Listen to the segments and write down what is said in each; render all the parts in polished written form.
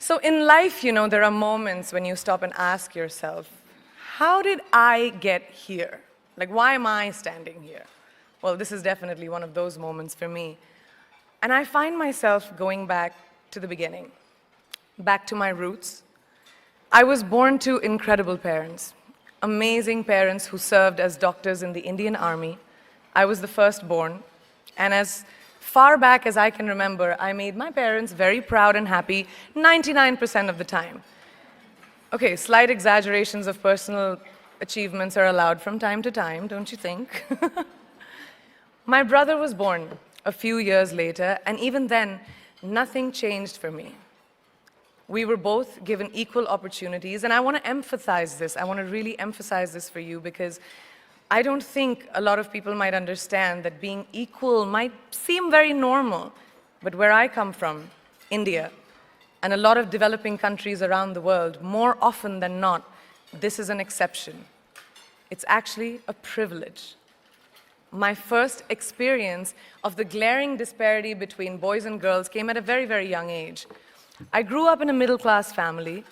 So in life, there are moments when you stop and ask yourself, how did I get here? Like, why am I standing here? Well, this is definitely one of those moments for me. And I find myself going back to the beginning, back to my roots. I was born to incredible parents, amazing parents who served as doctors in the Indian Army. I was the firstborn, and as far back as I can remember, I made my parents very proud and happy 99% of the time. Okay, slight exaggerations of personal achievements are allowed from time to time, don't you think? My brother was born a few years later, and even then, nothing changed for me. We were both given equal opportunities, and I want to emphasize this. I want to really emphasize this for you because I don't think a lot of people might understand that being equal might seem very normal. But where I come from, India, and a lot of developing countries around the world, more often than not, this is an exception. It's actually a privilege. My first experience of the glaring disparity between boys and girls came at a very, very young age. I grew up in a middle-class family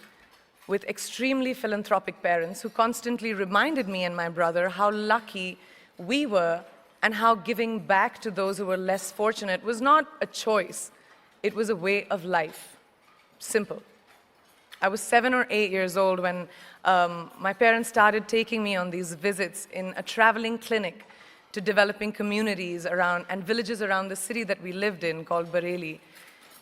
with extremely philanthropic parents who constantly reminded me and my brother how lucky we were and how giving back to those who were less fortunate was not a choice. It was a way of life. Simple. I was 7 or 8 years old when my parents started taking me on these visits in a traveling clinic to developing communities around and villages around the city that we lived in called Bareilly.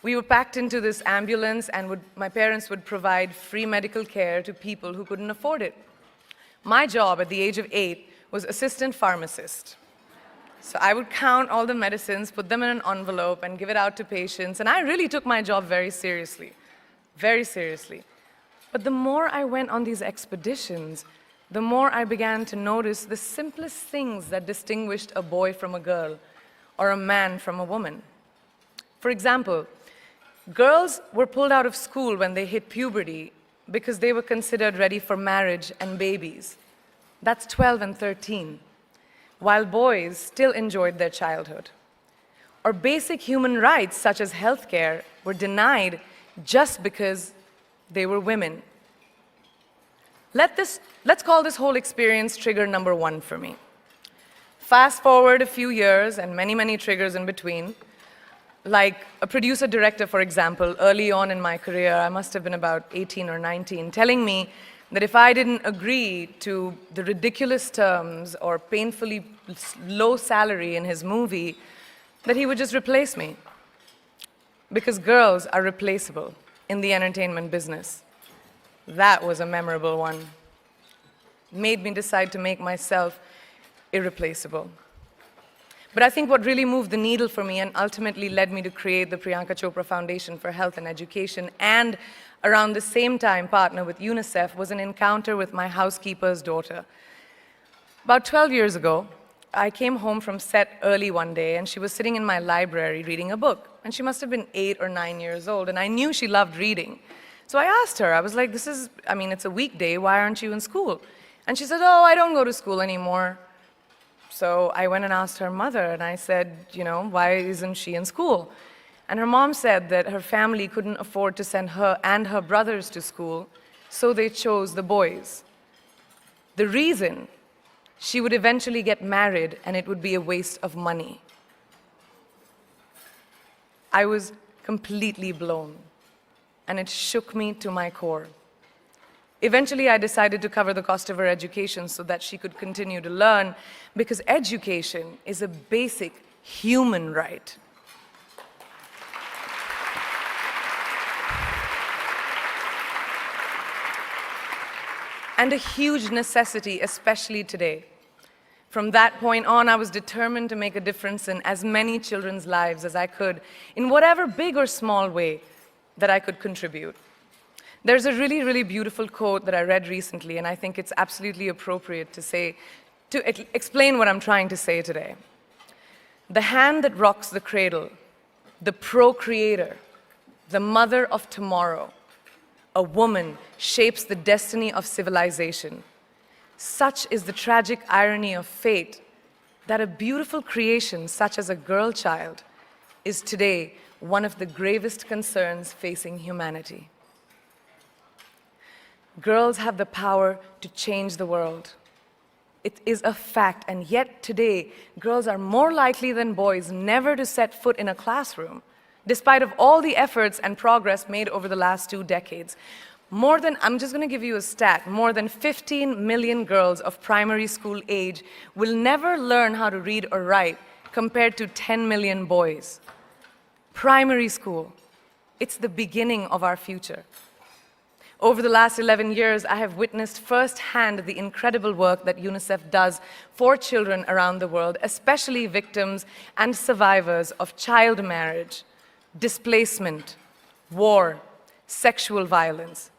We were packed into this ambulance, and my parents would provide free medical care to people who couldn't afford it. My job at the age of 8 was assistant pharmacist. So I would count all the medicines, put them in an envelope, and give it out to patients. And I really took my job very seriously, very seriously. But the more I went on these expeditions, the more I began to notice the simplest things that distinguished a boy from a girl or a man from a woman. For example, girls were pulled out of school when they hit puberty because they were considered ready for marriage and babies. That's 12 and 13, while boys still enjoyed their childhood. Or basic human rights, such as healthcare, were denied just because they were women. Let's call this whole experience trigger number 1 for me. Fast forward a few years and many, many triggers in between. Like a producer-director, for example, early on in my career, I must have been about 18 or 19, telling me that if I didn't agree to the ridiculous terms or painfully low salary in his movie, that he would just replace me. Because girls are replaceable in the entertainment business. That was a memorable one. Made me decide to make myself irreplaceable. But I think what really moved the needle for me and ultimately led me to create the Priyanka Chopra Foundation for Health and Education, and around the same time partner with UNICEF, was an encounter with my housekeeper's daughter. About 12 years ago, I came home from set early one day, and she was sitting in my library reading a book. And she must have been 8 or 9 years old, and I knew she loved reading. So I asked her, I was like, it's a weekday, why aren't you in school? And she said, oh, I don't go to school anymore. So I went and asked her mother, and I said, why isn't she in school? And her mom said that her family couldn't afford to send her and her brothers to school, so they chose the boys. The reason, she would eventually get married, and it would be a waste of money. I was completely blown, and it shook me to my core. Eventually, I decided to cover the cost of her education so that she could continue to learn, because education is a basic human right. And a huge necessity, especially today. From that point on, I was determined to make a difference in as many children's lives as I could, in whatever big or small way that I could contribute. There's a really, really beautiful quote that I read recently, and I think it's absolutely appropriate to explain what I'm trying to say today. The hand that rocks the cradle, the procreator, the mother of tomorrow, a woman shapes the destiny of civilization. Such is the tragic irony of fate that a beautiful creation such as a girl child is today one of the gravest concerns facing humanity. Girls have the power to change the world. It is a fact, and yet today, girls are more likely than boys never to set foot in a classroom, despite of all the efforts and progress made over the last 2 decades. I'm just gonna give you a stat, more than 15 million girls of primary school age will never learn how to read or write, compared to 10 million boys. Primary school, it's the beginning of our future. Over the last 11 years, I have witnessed firsthand the incredible work that UNICEF does for children around the world, especially victims and survivors of child marriage, displacement, war, sexual violence.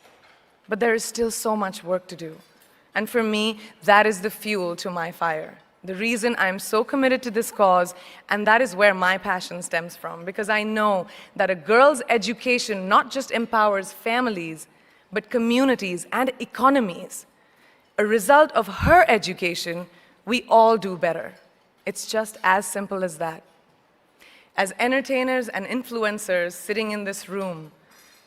But there is still so much work to do. And for me, that is the fuel to my fire. The reason I'm so committed to this cause, and that is where my passion stems from, because I know that a girl's education not just empowers families, but communities and economies. A result of her education, we all do better. It's just as simple as that. As entertainers and influencers sitting in this room,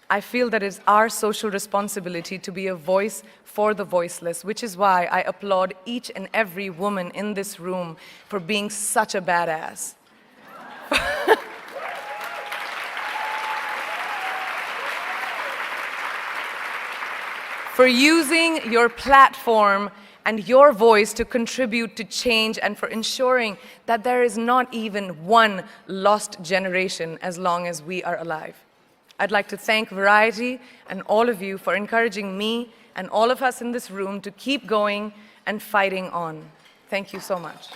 I feel that it's our social responsibility to be a voice for the voiceless, which is why I applaud each and every woman in this room for being such a badass. For using your platform and your voice to contribute to change, and for ensuring that there is not even one lost generation as long as we are alive. I'd like to thank Variety and all of you for encouraging me and all of us in this room to keep going and fighting on. Thank you so much.